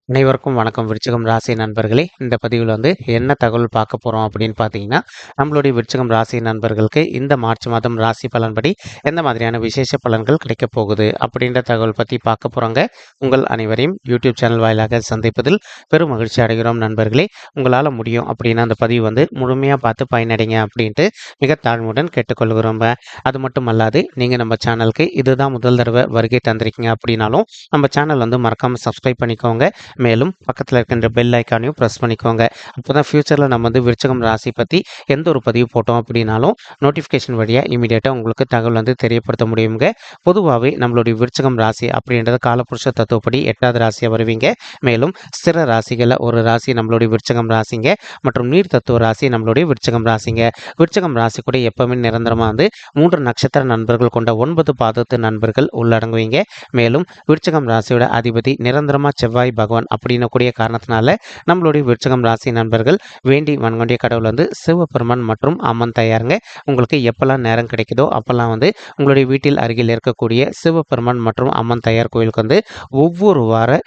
அனைவருக்கும் வணக்கம். விருச்சிகம் ராசி நண்பர்களே, இந்த பதிவில் என்ன தகவல் பார்க்க போகிறோம் அப்படின்னு பார்த்தீங்கன்னா, நம்மளுடைய விருச்சிகம் ராசி நண்பர்களுக்கு இந்த மார்ச் மாதம் ராசி பலன்படி எந்த மாதிரியான விசேஷ பலன்கள் கிடைக்கப் போகுது அப்படின்ற தகவல் பற்றி பார்க்க போகிறோங்க. உங்கள் அனைவரையும் யூடியூப் சேனல் வாயிலாக சந்திப்பதில் பெரும் மகிழ்ச்சி அடைகிறோம் நண்பர்களே. உங்களால் முடியும் அப்படின்னா அந்த பதிவு முழுமையாக பார்த்து பயனடைங்க அப்படின்ட்டு மிக தாழ்வுடன் கேட்டுக்கொள்கிறோம். அது மட்டும் அல்லாது நீங்கள் நம்ம சேனலுக்கு இதுதான் முதல் தடவை வருகை தந்திருக்கீங்க அப்படின்னாலும் நம்ம சேனல் மறக்காமல் சப்ஸ்கிரைப் பண்ணிக்கோங்க. மேலும் பக்கத்தில் இருக்கின்ற பெல் ஐக்கானையும் ப்ரெஸ் பண்ணிக்கோங்க. அப்போ தான் ஃப்யூச்சரில் நம்ம விருச்சிகம் ராசி பற்றி எந்த ஒரு பதிவு போட்டோம் அப்படின்னாலும் நோட்டிஃபிகேஷன் வழியாக இமீடியட்டாக உங்களுக்கு தகவல் தெரியப்படுத்த முடியுங்க. பொதுவாகவே நம்மளுடைய விருச்சிகம் ராசி அப்படின்றது காலபுருஷ தத்துவப்படி 8வது ராசியாக வருவீங்க. மேலும் ஸ்திர ராசிகளில் ஒரு ராசி நம்மளுடைய விருச்சிகம் ராசிங்க மற்றும் நீர் தத்துவ ராசி நம்மளுடைய விருச்சிகம் ராசிங்க. விருச்சிகம் ராசி கூட எப்பவுமே நிரந்தரமாக 3 நட்சத்திர நண்பர்கள் கொண்ட 9 பாதத்து நண்பர்கள் உள்ளடங்குவீங்க. மேலும் விருச்சிகம் ராசியோட அதிபதி நிரந்தரமாக செவ்வாய் பகவான் அப்படின்னு கூடிய காரணத்தினால நம்மளுடைய விருச்சிகம் ராசி நண்பர்கள் வேண்டி வணங்கக்கூடிய கடவுள் சிவபெருமான் மற்றும் அம்மன் தயாருங்க. உங்களுக்கு எப்பெல்லாம் நேரம் கிடைக்குதோ அப்பெல்லாம் உங்களுடைய வீட்டில் அருகில் இருக்கக்கூடிய சிவபெருமான் மற்றும் அம்மன் தயார் கோயிலுக்கு ஒவ்வொரு வார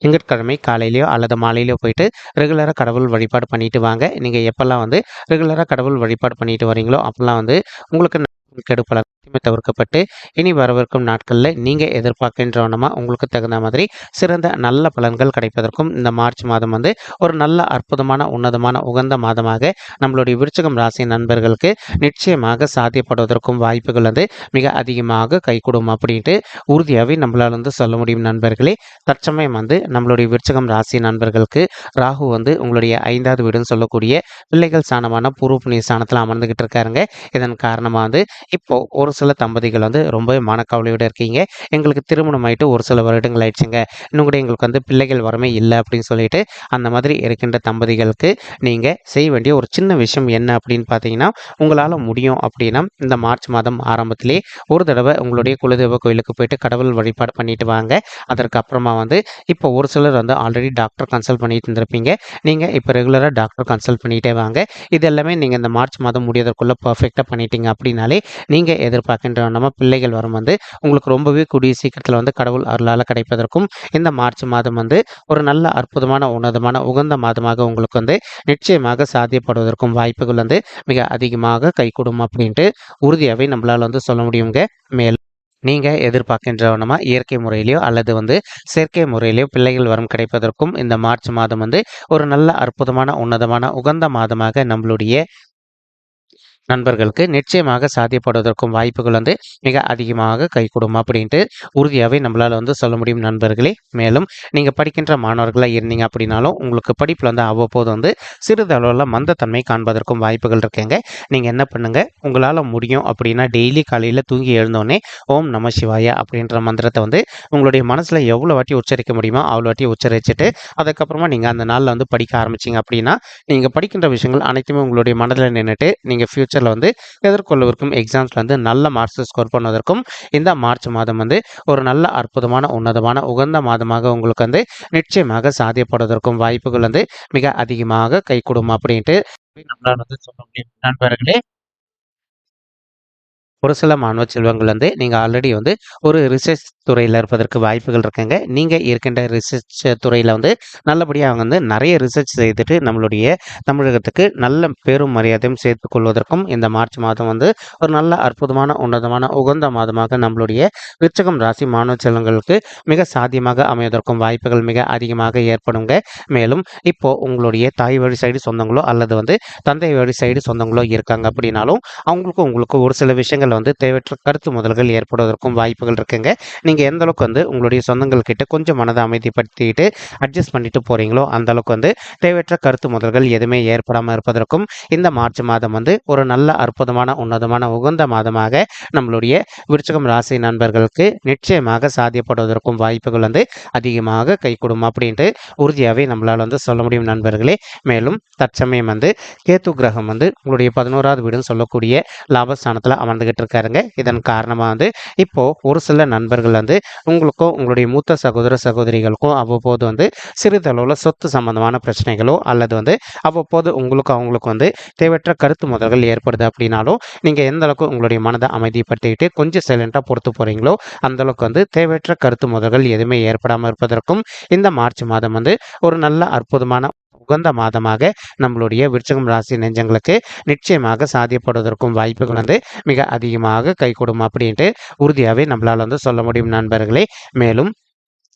திங்கட்கிழமை காலையிலையோ அல்லது மாலையிலையோ போயிட்டு ரெகுலராக கடவுள் வழிபாடு பண்ணிட்டு வாங்க. நீங்கள் எப்பெல்லாம் ரெகுலராக கடவுள் வழிபாடு பண்ணிட்டு வரீங்களோ அப்பெல்லாம் உங்களுக்கு கெடுப்பல தவிர்க்கப்பட்டு இனி வரவிருக்கும் நாட்களில் நீங்கள் எதிர்பார்க்கின்றவனமா உங்களுக்கு தகுந்த மாதிரி சிறந்த நல்ல பலன்கள் கிடைப்பதற்கும் இந்த மார்ச் மாதம் ஒரு நல்ல அற்புதமான உன்னதமான உகந்த மாதமாக நம்மளுடைய விருச்சிகம் ராசி நண்பர்களுக்கு நிச்சயமாக சாத்தியப்படுவதற்கும் வாய்ப்புகள் மிக அதிகமாக கைகூடும் அப்படின்ட்டு உறுதியாகவே நம்மளால் சொல்ல முடியும் நண்பர்களே. தற்சமயம் நம்மளுடைய விருச்சிகம் ராசி நண்பர்களுக்கு ராகு உங்களுடைய 5வது வீடுன்னு சொல்லக்கூடிய பிள்ளைகள் சாணமான பூர்வ புண்ணிய ஸ்தானத்தில் அமர்ந்துகிட்டு இருக்காருங்க. இதன் காரணமாக இப்போ ஒரு சில தம்பதிகள் ரொம்ப மனக்கவலையோடு இருக்கீங்க. எங்களுக்கு திருமணம் ஆயிட்டு ஒரு சில வருடங்கள் ஆயிடுச்சுங்க, இன்னும் கூட எங்களுக்கு பிள்ளைகள் வரமே இல்லை அப்படின்னு சொல்லிட்டு அந்த மாதிரி இருக்கின்ற தம்பதிகளுக்கு நீங்கள் செய்ய வேண்டிய ஒரு சின்ன விஷயம் என்ன அப்படின்னு பார்த்தீங்கன்னா, உங்களால் முடியும் அப்படின்னா இந்த மார்ச் மாதம் ஆரம்பத்திலே ஒரு தடவை உங்களுடைய குலதெய்வ கோயிலுக்கு போயிட்டு கடவுள் வழிபாடு பண்ணிட்டு வாங்க. அதற்கு அப்புறமா இப்போ ஒரு சிலர் ஆல்ரெடி டாக்டர் கன்சல்ட் பண்ணிட்டு இருந்திருப்பீங்க. நீங்கள் இப்போ ரெகுலராக டாக்டர் கன்சல்ட் பண்ணிகிட்டே வாங்க. இது எல்லாமே நீங்கள் இந்த மார்ச் மாதம் முடியதற்குள்ளே பர்ஃபெக்டாக பண்ணிட்டீங்க அப்படின்னாலே நீங்கள் எதிர்பார்க்கின்ற நம்ம பிள்ளைகள் வரும் உங்களுக்கு ரொம்பவே கூடிய சீக்கிரத்தில் கடவுள் அருளால் கிடைப்பதற்கும் இந்த மார்ச் மாதம் ஒரு நல்ல அற்புதமான உன்னதமான உகந்த மாதமாக உங்களுக்கு நிச்சயமாக சாத்தியப்படுவதற்கும் வாய்ப்புகள் மிக அதிகமாக கைகூடும் அப்படின்ட்டு உறுதியாகவே நம்மளால் சொல்ல முடியுங்க. மேலும் நீங்கள் எதிர்பார்க்கின்றவனமா இயற்கை முறையிலையோ அல்லது செயற்கை முறையிலையோ பிள்ளைகள் வரம் கிடைப்பதற்கும் இந்த மார்ச் மாதம் ஒரு நல்ல அற்புதமான உன்னதமான உகந்த மாதமாக நம்மளுடைய நண்பர்களுக்கு நிச்சயமாக சாத்தியப்படுவதற்கும் வாய்ப்புகள் மிக அதிகமாக கைகூடும் அப்படின்ட்டு உறுதியாகவே நம்மளால் சொல்ல முடியும் நண்பர்களே. மேலும் நீங்கள் படிக்கின்ற மாணவர்களாக இருந்தீங்க அப்படின்னாலும் உங்களுக்கு படிப்பில் அவ்வப்போது சிறிதளவில் மந்தத்தன்மை காண்பதற்கும் வாய்ப்புகள் இருக்குங்க. நீங்கள் என்ன பண்ணுங்கள், உங்களால் முடியும் அப்படின்னா டெய்லி காலையில் தூங்கி எழுந்தோடனே ஓம் நம சிவாய அப்படின்ற மந்திரத்தை உங்களுடைய மனசில் எவ்வளோ வாட்டி உச்சரிக்க முடியுமோ அவ்வளோ வாட்டி உச்சரிச்சுட்டு அதுக்கப்புறமா நீங்கள் அந்த நாளில் படிக்க ஆரம்பிச்சிங்க அப்படின்னா நீங்கள் படிக்கின்ற விஷயங்கள் அனைத்துமே உங்களுடைய மனதில் நின்றுட்டு நீங்கள் ஃபியூச்சரில் எதிர்கொள்ளவிருக்கும் எக்ஸாம்ஸ்ல நல்ல மார்க்ஸ் ஸ்கோர் பண்ணுவதற்கும் இந்த மார்ச் மாதம் ஒரு நல்ல அற்புதமான உன்னதமான உகந்த மாதமாக உங்களுக்கு நிச்சயமாக சாத்தியப்படுவதற்கும் வாய்ப்புகள் மிக அதிகமாக கைகூடும் அப்படின்ட்டு நம்மளால் சொல்ல முடியும் நண்பர்களே. ஒரு சில மாணவ செல்வங்கள் நீங்கள் ஆல்ரெடி ஒரு ரிசர்ச் துறையில் இருப்பதற்கு வாய்ப்புகள் இருக்குங்க. நீங்கள் இருக்கின்ற ரிசர்ச் துறையில் நல்லபடியாக நிறைய ரிசர்ச் செய்துட்டு நம்மளுடைய தமிழகத்துக்கு நல்ல பேரும் மரியாதையும் சேர்த்து கொள்வதற்கும் இந்த மார்ச் மாதம் ஒரு நல்ல அற்புதமான உன்னதமான உகந்த மாதமாக நம்மளுடைய விருச்சிகம் ராசி மாணவ செல்வங்களுக்கு மிக சாத்தியமாக அமைவதற்கும் வாய்ப்புகள் மிக அதிகமாக ஏற்படுங்க. மேலும் இப்போ உங்களுடைய தாய் வழி சைடு சொந்தங்களோ அல்லது தந்தை வழி சைடு சொந்தங்களோ இருக்காங்க அப்படின்னாலும் உங்களுக்கு ஒரு சில விஷயங்கள் தேவையற்ற கருத்து முதல்கள் ஏற்படுவதற்கும் வாய்ப்புகள் இருக்குங்க. நீங்கள் எந்த அளவுக்கு உங்களுடைய சொந்தங்கள் கிட்ட கொஞ்சம் மனதை அமைதிப்படுத்திட்டு அட்ஜஸ்ட் பண்ணிட்டு போறீங்களோ அந்த அளவுக்கு தேவையற்ற கருத்து முதல்கள் எதுவுமே ஏற்படாமல் இருப்பதற்கும் இந்த மார்ச் மாதம் ஒரு நல்ல அற்புதமான உன்னதமான உகந்த மாதமாக நம்மளுடைய விருச்சிகம் ராசி நண்பர்களுக்கு நிச்சயமாக சாத்தியப்படுவதற்கும் வாய்ப்புகள் அதிகமாக கைகூடும் அப்படின்ட்டு உறுதியாகவே நம்மளால் சொல்ல முடியும் நண்பர்களே. மேலும் தற்சமயம் கேத்து கிரகம் உங்களுடைய 11வது வீடுன்னு சொல்லக்கூடிய லாபஸ்தானத்தில் அமர்ந்துகிட்டு அமர்ந்துகிட்டு இருக்காருங்க. இதன் காரணமா வந்து இப்போ ஒரு சில நண்பர்கள் வந்து உங்களுக்கும் உங்களுடைய மூத்த சகோதர சகோதரிகளுக்கும் அவ்வப்போது வந்து சிறிதளவுல சொத்து சம்பந்தமான பிரச்சனைகளோ அல்லது வந்து அவ்வப்போது உங்களுக்கும் அவங்களுக்கும் வந்து தேவையற்ற கருத்து மோதல்கள் ஏற்படுது அப்படின்னாலும் நீங்க எந்த அளவுக்கு உங்களுடைய மனதை அமைதிப்படுத்திக்கிட்டு கொஞ்சம் சைலண்டா பொறுத்து போறீங்களோ அந்த அளவுக்கு வந்து தேவையற்ற கருத்து மோதல்கள் எதுவுமே ஏற்படாமல் இருப்பதற்கும் இந்த மார்ச் மாதம் வந்து ஒரு நல்ல அற்புதமான உகந்த மாதமாக நம்மளுடைய விருச்சிகம் ராசி நெஞ்சங்களுக்கு நிச்சயமாக சாத்தியப்படுவதற்கும் வாய்ப்புகள் வந்து மிக அதிகமாக கைகூடும் அப்படின்ட்டு உறுதியாகவே நம்மளால வந்து சொல்ல முடியும் நண்பர்களே. மேலும்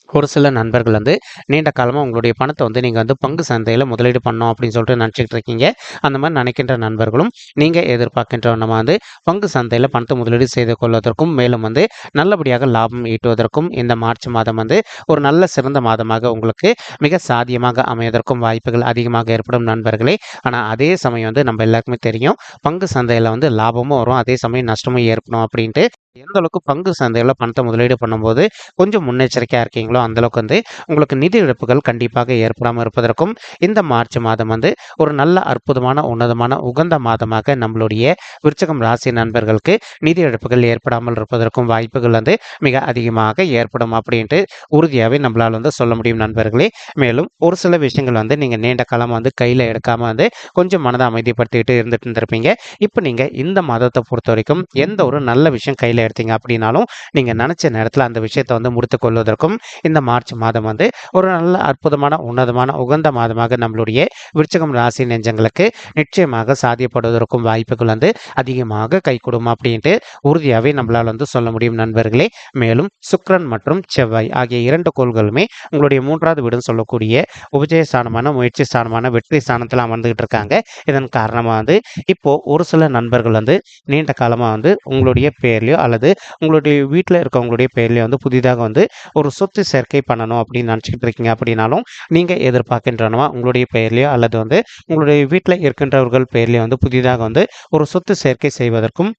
ஒரு சில நண்பர்கள் வந்து நீண்ட காலமாக உங்களுடைய பணத்தை வந்து நீங்கள் வந்து பங்கு சந்தையில் முதலீடு பண்ணோம் அப்படின்னு சொல்லிட்டு நினச்சிக்கிட்டு இருக்கீங்க. அந்த மாதிரி நினைக்கின்ற நண்பர்களும் நீங்கள் எதிர்பார்க்கின்ற நம்ம வந்து பங்கு சந்தையில் பணத்தை முதலீடு செய்து கொள்வதற்கும் மேலும் வந்து நல்லபடியாக லாபம் ஈட்டுவதற்கும் இந்த மார்ச் மாதம் வந்து ஒரு நல்ல சிறந்த மாதமாக உங்களுக்கு மிக சாத்தியமாக அமைவதற்கும் வாய்ப்புகள் அதிகமாக ஏற்படும் நண்பர்களே. ஆனால் அதே சமயம் வந்து நம்ம எல்லாருக்குமே தெரியும் பங்கு சந்தையில் வந்து லாபமும் வரும், அதே சமயம் நஷ்டமும் ஏற்படும் அப்படின்ட்டு. எந்த அளவுக்கு பங்கு சந்தையில் பணத்தை முதலீடு பண்ணும்போது கொஞ்சம் முன்னெச்சரிக்கையாக இருக்கீங்களோ அந்த அளவுக்கு வந்து உங்களுக்கு நிதி இழப்புகள் கண்டிப்பாக ஏற்படாமல் இருப்பதற்கும் இந்த மார்ச் மாதம் வந்து ஒரு நல்ல அற்புதமான உன்னதமான உகந்த மாதமாக நம்மளுடைய விருச்சிகம் ராசி நண்பர்களுக்கு நிதி இழப்புகள் ஏற்படாமல் இருப்பதற்கும் வாய்ப்புகள் வந்து மிக அதிகமாக ஏற்படும் அப்படின்ட்டு உறுதியாகவே நம்மளால் வந்து சொல்ல முடியும் நண்பர்களே. மேலும் ஒரு சில விஷயங்கள் வந்து நீங்கள் நீண்ட காலம் வந்து கையில் எடுக்காமல் வந்து கொஞ்சம் மனதை அமைதிப்படுத்திக்கிட்டு இருந்துட்டு இருந்திருப்பீங்க. இப்போ நீங்கள் இந்த மாதத்தை பொறுத்த வரைக்கும் எந்த ஒரு நல்ல விஷயம் கையில் எடுத்தீங்க அப்படின்னாலும் நீங்கள் நினச்ச நேரத்தில் அந்த விஷயத்தை வந்து முடித்து கொள்வதற்கும் இந்த மார்ச் மாதம் வந்து ஒரு நல்ல அற்புதமான உன்னதமான உகந்த மாதமாக நம்மளுடைய விருச்சிகம் ராசி நெஞ்சங்களுக்கு நிச்சயமாக சாத்தியப்படுவதற்கும் வாய்ப்புகள் வந்து அதிகமாக கைகூடும் அப்படின்ட்டு உறுதியாகவே நம்மளால் வந்து சொல்ல முடியும் நண்பர்களே. மேலும் சுக்கிரன் மற்றும் செவ்வாய் ஆகிய இரண்டு கோள்களுமே உங்களுடைய மூன்றாவது வீடுன்னு சொல்லக்கூடிய உபஜய ஸ்தானமான முயற்சி ஸ்தானமான வெற்றி ஸ்தானத்தில் அமர்ந்துகிட்டு இருக்காங்க. இதன் காரணமாக வந்து இப்போ ஒரு சில நண்பர்கள் வந்து நீண்ட காலமாக வந்து உங்களுடைய பேர்லையோ அல்லது உங்களுடைய வீட்டில் இருக்கவங்களுடைய பேர்லையோ வந்து புதிதாக வந்து ஒரு சொத்து சேர்க்கை பண்ணணும் அப்படின்னு நினச்சிக்கிட்டு இருக்கீங்க அப்படின்னாலும் நீங்கள் எதிர்பார்க்கின்றனவா உங்களுடைய பெயர்லையோ அல்லது வந்து உங்களுடைய வீட்டில் இருக்கின்றவர்கள் பெயர்லையோ வந்து புதிதாக வந்து ஒரு சொத்து சேர்க்கை செய்வதற்கும்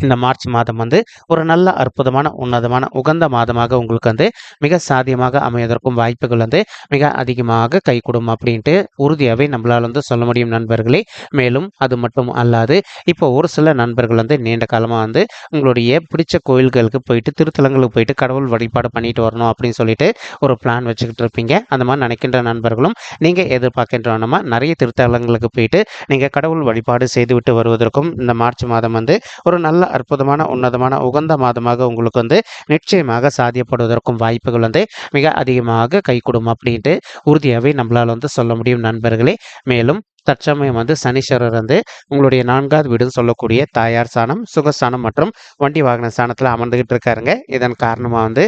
இந்த மார்ச் மாதம் வந்து ஒரு நல்ல அற்புதமான உன்னதமான உகந்த மாதமாக உங்களுக்கு வந்து மிக சாத்தியமாக அமைவதற்கும் வாய்ப்புகள் வந்து மிக அதிகமாக கைகூடும் அப்படின்ட்டு உறுதியாகவே நம்மளால் வந்து சொல்ல முடியும் நண்பர்களே. மேலும் அது மட்டும் அல்லாது இப்போ ஒரு சில நண்பர்கள் வந்து நீண்ட காலமாக வந்து உங்களுடைய பிடிச்ச கோயில்களுக்கு போயிட்டு திருத்தலங்களுக்கு போயிட்டு கடவுள் வழிபாடு பண்ணிட்டு வரணும் அப்படின்னு சொல்லிட்டு ஒரு பிளான் வச்சுக்கிட்டு இருப்பீங்க. அந்த மாதிரி நினைக்கின்ற நண்பர்களும் நீங்கள் எதிர்பார்க்கின்றனமா நிறைய திருத்தலங்களுக்கு போயிட்டு நீங்கள் கடவுள் வழிபாடு செய்துவிட்டு வருவதற்கும் இந்த மார்ச் மாதம் வந்து ஒரு நல்ல அற்புதமான உன்னதமான உகந்த மாதமாக உங்களுக்கு வந்து நிச்சயமாக சாத்தியப்படுவதற்கும் வாய்ப்புகள் வந்து மிக அதிகமாக கைகூடும் அப்படின்ட்டு உறுதியாகவே நம்மளால் வந்து சொல்ல முடியும் நண்பர்களே. மேலும் தற்சமயம் வந்து சனீஸ்வரர் வந்து உங்களுடைய 4வது வீடுன்னு சொல்லக்கூடிய தாயார் ஸ்தானம், சுகஸ்தானம் மற்றும் வண்டி வாகன ஸ்தானத்தில் அமர்ந்துகிட்டு இருக்காருங்க. இதன் காரணமாக வந்து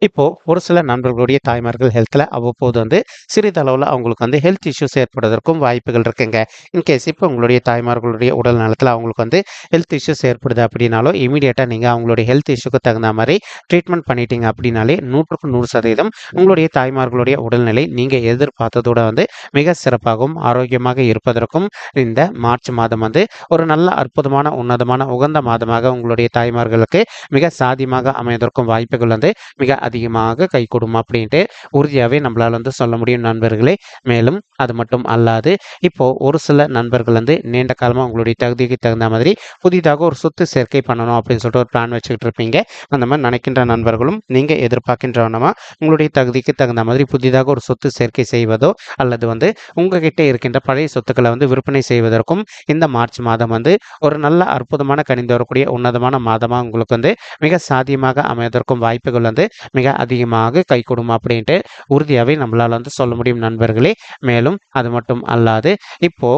இப்போ ஒரு சில நண்பர்களுடைய தாய்மார்கள் ஹெல்த்தில் அவ்வப்போது வந்து சிறிதளவில் அவங்களுக்கு வந்து ஹெல்த் இஷ்யூஸ் ஏற்படுவதற்கும் வாய்ப்புகள் இருக்குங்க. இன்கேஸ் இப்போ உங்களுடைய தாய்மார்களுடைய உடல் நலத்தில் அவங்களுக்கு வந்து ஹெல்த் இஷ்யூஸ் ஏற்படுது அப்படின்னாலும் இமீடியட்டாக நீங்கள் அவங்களுடைய ஹெல்த் இஷ்யூக்கு தகுந்த மாதிரி ட்ரீட்மெண்ட் பண்ணிட்டீங்க அப்படின்னாலே 100% உங்களுடைய தாய்மார்களுடைய உடல்நிலை நீங்கள் எதிர்பார்த்ததோட வந்து மிக சிறப்பாகவும் ஆரோக்கியமாக இருப்பதற்கும் இந்த மார்ச் மாதம் வந்து ஒரு நல்ல அற்புதமான உன்னதமான உகந்த மாதமாக உங்களுடைய தாய்மார்களுக்கு மிக சாத்தியமாக அமைவதற்கும் வாய்ப்புகள் வந்து மிக அதிகமாக கைகூடும் அப்படின்ட்டு உறுதியாகவே நம்மளால் வந்து சொல்ல முடியும் நண்பர்களே. மேலும் அது மட்டும் அல்லாது இப்போ ஒரு சில நண்பர்கள் வந்து நீண்ட காலமாக உங்களுடைய தகுதிக்கு தகுந்த மாதிரி புதிதாக ஒரு சொத்து சேர்க்கை பண்ணணும் அப்படின்னு சொல்லிட்டு ஒரு பிளான் வச்சுக்கிட்டு இருப்பீங்க. அந்த மாதிரி நினைக்கின்ற நண்பர்களும் நீங்கள் எதிர்பார்க்கின்றவனமா உங்களுடைய தகுதிக்கு தகுந்த மாதிரி புதிதாக ஒரு சொத்து சேர்க்கை செய்வதோ அல்லது வந்து உங்ககிட்ட இருக்கின்ற பழைய சொத்துக்களை வந்து விற்பனை செய்வதற்கும் இந்த மார்ச் மாதம் வந்து ஒரு நல்ல அற்புதமான கணிந்து வரக்கூடிய உன்னதமான மாதமாக உங்களுக்கு வந்து மிக சாத்தியமாக அமைவதற்கும் வாய்ப்புகள் வந்து மிக அதிகமாக கைகூடும் அப்படின்ட்டு உறுதியாகவே நம்மளால் வந்து சொல்ல முடியும் நண்பர்களே. மேலும் அது மட்டும் அல்லாது இப்போ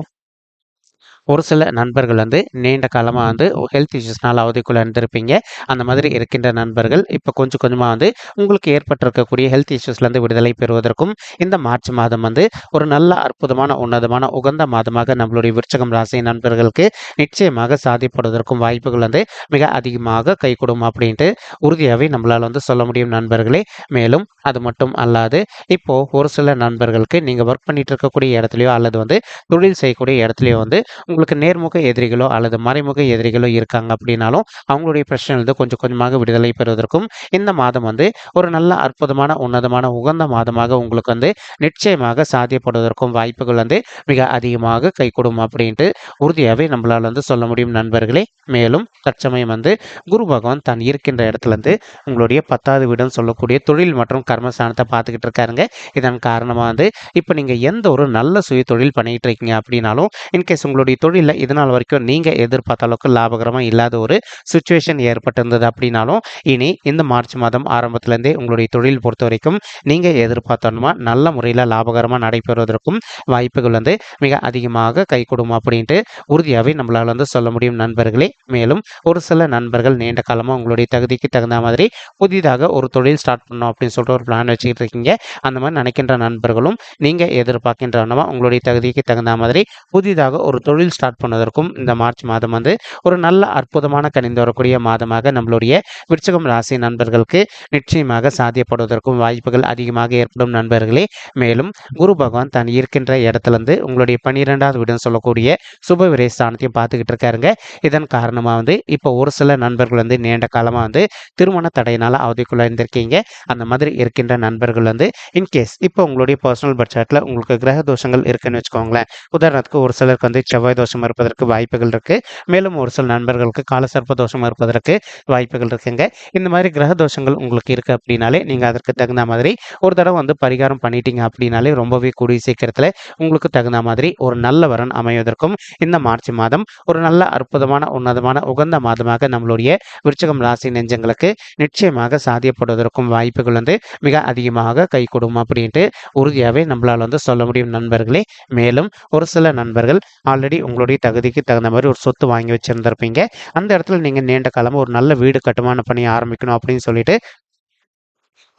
ஒரு சில நண்பர்கள் வந்து நீண்ட காலமாக வந்து ஹெல்த் இஷ்யூஸ்னால் அவதிக்குள்ளே இருந்திருப்பீங்க. அந்த மாதிரி இருக்கின்ற நண்பர்கள் இப்போ கொஞ்சம் கொஞ்சமாக வந்து உங்களுக்கு ஏற்பட்டிருக்கக்கூடிய ஹெல்த் இஷ்யூஸ்லேருந்து விடுதலை பெறுவதற்கும் இந்த மார்ச் மாதம் வந்து ஒரு நல்ல அற்புதமான உன்னதமான உகந்த மாதமாக நம்மளுடைய விருச்சிகம் ராசி நண்பர்களுக்கு நிச்சயமாக சாதிப்படுவதற்கும் வாய்ப்புகள் வந்து மிக அதிகமாக கைகூடும் அப்படின்ட்டு உறுதியாகவே நம்மளால் வந்து சொல்ல முடியும் நண்பர்களே. மேலும் அது மட்டும் அல்லாது இப்போ ஒரு சில நண்பர்களுக்கு நீங்கள் ஒர்க் பண்ணிட்டு இருக்கக்கூடிய இடத்துலையோ அல்லது வந்து தொழில் செய்யக்கூடிய இடத்துலையோ வந்து உங்களுக்கு நேர்முக எதிரிகளோ அல்லது மறைமுக எதிரிகளோ இருக்காங்க அப்படின்னாலும் அவங்களுடைய பிரச்சனையிலிருந்து கொஞ்சம் கொஞ்சமாக விடுதலை பெறுவதற்கும் இந்த மாதம் வந்து ஒரு நல்ல அற்புதமான உன்னதமான உகந்த மாதமாக உங்களுக்கு வந்து நிச்சயமாக சாத்தியப்படுவதற்கும் வாய்ப்புகள் வந்து மிக அதிகமாக கைகூடும் அப்படின்ட்டு உறுதியாகவே நம்மளால் வந்து சொல்ல முடியும் நண்பர்களே. மேலும் தற்சமயம் வந்து குரு பகவான் தான் இருக்கின்ற இடத்துல இருந்து உங்களுடைய 10வது வீடுன்னு சொல்லக்கூடிய தொழில் மற்றும் கர்மஸ்தானத்தை பார்த்துக்கிட்டு இருக்காருங்க. இதன் காரணமாக வந்து இப்போ நீங்கள் எந்த ஒரு நல்ல சுய தொழில் பண்ணிட்டு இருக்கீங்க அப்படின்னாலும் இன்கேஸ் உங்களுடைய தொழிலில் இதனால் வரைக்கும் நீங்கள் எதிர்பார்த்த அளவுக்கு லாபகரமாக இல்லாத ஒரு சுச்சுவேஷன் ஏற்பட்டிருந்தது அப்படின்னாலும் இனி இந்த மார்ச் மாதம் ஆரம்பத்திலேருந்தே உங்களுடைய தொழில் பொறுத்த வரைக்கும் நீங்கள் எதிர்பார்த்தோமா நல்ல முறையில் லாபகரமாக நடைபெறுவதற்கும் வாய்ப்புகள் வந்து மிக அதிகமாக கை கொடுக்கும் அப்படின்ட்டு உறுதியாகவே நம்மளால் வந்து சொல்ல முடியும் நண்பர்களே. மேலும் ஒரு சில நண்பர்கள் நீண்ட காலமாக உங்களுடைய தகுதிக்கு தகுந்த மாதிரி புதிதாக ஒரு தொழில் ஸ்டார்ட் பண்ணணும் அப்படின்னு சொல்லிட்டு ஒரு பிளான் வச்சுக்கிட்டு இருக்கீங்க. அந்த மாதிரி நினைக்கின்ற நண்பர்களும் நீங்கள் எதிர்பார்க்கின்றனவா உங்களுடைய தகுதிக்கு தகுந்த மாதிரி புதிதாக ஒரு தொழில் ஸ்டார்ட் பண்ணுவதற்கும் இந்த மார்ச் மாதம் வந்து ஒரு நல்ல அற்புதமான கணிந்து வரக்கூடிய மாதமாக நம்மளுடைய விருச்சிகம் ராசி நண்பர்களுக்கு நிச்சயமாக சாத்தியப்படுவதற்கும் வாய்ப்புகள் அதிகமாக ஏற்படும் நண்பர்களே. மேலும் குரு பகவான் தான் இருக்கின்ற இடத்துலேருந்து உங்களுடைய 12வது வீடுன்னு சொல்லக்கூடிய சுப விரை ஸ்தானத்தையும் பார்த்துக்கிட்டு இருக்காருங்க. இதன் காரணமாக வந்து இப்போ ஒரு சில நண்பர்கள் வந்து நீண்ட காலமாக வந்து திருமண தடையினால் அவதிக்குள்ள இருந்திருக்கீங்க. அந்த மாதிரி இருக்கின்ற நண்பர்கள் வந்து இன்கேஸ் இப்போ உங்களுடைய பர்சனல் பட்ஜெட்டில் உங்களுக்கு கிரக தோஷங்கள் இருக்குன்னு வச்சுக்கோங்களேன். உதாரணத்துக்கு ஒரு சிலருக்கு வந்து செவ்வாய் தோஷம் இருப்பதற்கு வாய்ப்புகள் இருக்குது. மேலும் ஒரு சில நண்பர்களுக்கு காலசர்ப்ப தோஷம் இருப்பதற்கு வாய்ப்புகள் இருக்குங்க. இந்த மாதிரி கிரக தோஷங்கள் உங்களுக்கு இருக்குது அப்படின்னாலே நீங்கள் அதற்கு தகுந்த மாதிரி ஒரு தடவை வந்து பரிகாரம் பண்ணிட்டீங்க அப்படின்னாலே ரொம்பவே கூடிய சீக்கிரத்தில் உங்களுக்கு தகுந்த மாதிரி ஒரு நல்ல வரன் அமைவதற்கும் இந்த மார்ச் மாதம் ஒரு நல்ல அற்புதமான உன்னதமான உகந்த மாதமாக நம்மளுடைய விருச்சிகம் ராசி நெஞ்சங்களுக்கு நிச்சயமாக சாத்தியப்படுவதற்கும் வாய்ப்புகள் வந்து மிக அதிகமாக கை கொடுக்கும் அப்படின்ட்டு உறுதியாகவே நம்மளால் வந்து சொல்ல முடியும் நண்பர்களே. மேலும் ஒரு சில நண்பர்கள் ஆல்ரெடி உங்களுடைய தகுதிக்கு தகுந்த மாதிரி ஒரு சொத்து வாங்கி வச்சிருந்திருப்பீங்க. அந்த இடத்துல நீங்கள் நீண்ட காலமாக ஒரு நல்ல வீடு கட்டுமான பணி ஆரம்பிக்கணும் அப்படின்னு சொல்லிட்டு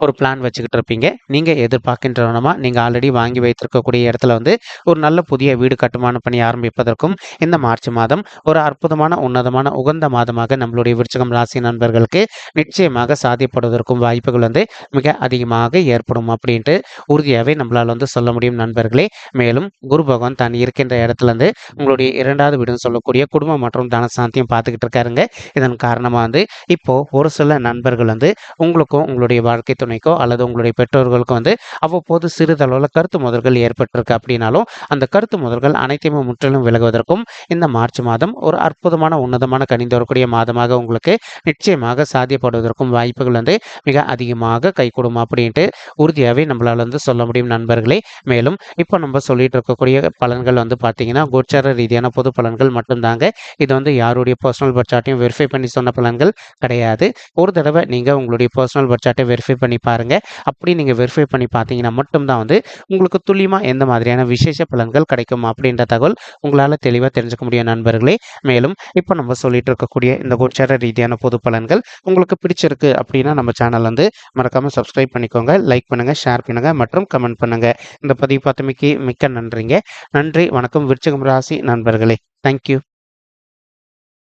ஒரு பிளான் வச்சுக்கிட்டு இருப்பீங்க. நீங்கள் எதிர்பார்க்கின்றனமா நீங்கள் ஆல்ரெடி வாங்கி வைத்திருக்கக்கூடிய இடத்துல வந்து ஒரு நல்ல புதிய வீடு கட்டுமான பணி ஆரம்பிப்பதற்கும் இந்த மார்ச் மாதம் ஒரு அற்புதமான உன்னதமான உகந்த மாதமாக நம்மளுடைய விருச்சிகம் ராசி நண்பர்களுக்கு நிச்சயமாக சாத்தியப்படுவதற்கும் வாய்ப்புகள் வந்து மிக அதிகமாக ஏற்படும் அப்படின்ட்டு உறுதியாகவே நம்மளால் வந்து சொல்ல முடியும் நண்பர்களே. மேலும் குரு பகவான் தான் இருக்கின்ற இடத்துல இருந்து உங்களுடைய 2வது வீடுன்னு சொல்லக்கூடிய குடும்பம் மற்றும் தனசாந்தியம் பார்த்துக்கிட்டு இருக்காருங்க. இதன் காரணமாக வந்து இப்போ ஒரு சில நண்பர்கள் வந்து உங்களுக்கும் உங்களுடைய வாழ்க்கை துணைக்கோ அல்லது உங்களுடைய பெற்றோர்களுக்கும் வந்து அவ்வப்போது சிறிதளவில் கருத்து மோதல்கள் ஏற்பட்டிருக்கு அப்படின்னாலும் அந்த கருத்து மோதல்கள் அனைத்தையுமே முற்றிலும் விலகுவதற்கும் இந்த மார்ச் மாதம் ஒரு அற்புதமான உன்னதமான கணிந்து வரக்கூடிய மாதமாக உங்களுக்கு நிச்சயமாக சாத்தியப்படுவதற்கும் வாய்ப்புகள் வந்து மிக அதிகமாக கைகூடும் அப்படின்ட்டு உறுதியாகவே நம்மளால் வந்து சொல்ல முடியும் நண்பர்களே. மேலும் இப்போ நம்ம சொல்லிட்டு இருக்கக்கூடிய பலன்கள் வந்து பார்த்தீங்கன்னா கோச்சார ரீதியான பொது பலன்கள் மட்டும்தாங்க. இது வந்து யாருடைய பர்சனல் பட்ஜெட்டையும் வெரிஃபை பண்ணி சொன்ன பலன்கள் கிடையாது. ஒரு தடவை நீங்கள் உங்களுடைய பர்சனல் பட்ஜெட்டை வெரிஃபை பண்ணி பாருங்க. அப்படி நீங்கள் வெரிஃபை பண்ணி பார்த்தீங்கன்னா மட்டும்தான் வந்து உங்களுக்கு துல்லியமாக எந்த மாதிரியான விசேஷ பலன்கள் கிடைக்கும் அப்படின்ற தகவல் உங்களால் தெளிவாக தெரிஞ்சுக்க முடியும் நண்பர்களே. மேலும் இப்போ நம்ம சொல்லிட்டு இருக்கக்கூடிய இந்த கோச்சார ரீதியான பொது பலன்கள் உங்களுக்கு பிடிச்சிருக்கு அப்படின்னா நம்ம சேனல் வந்து மறக்காமல் சப்ஸ்கிரைப் பண்ணிக்கோங்க, லைக் பண்ணுங்கள், ஷேர் பண்ணுங்கள் மற்றும் கமெண்ட் பண்ணுங்கள். இந்த பதிவு பார்த்தமைக்கு மிக்க நன்றிங்க. நன்றி, வணக்கம் விருச்சிகம் ராசி நண்பர்களே. தேங்க்யூ.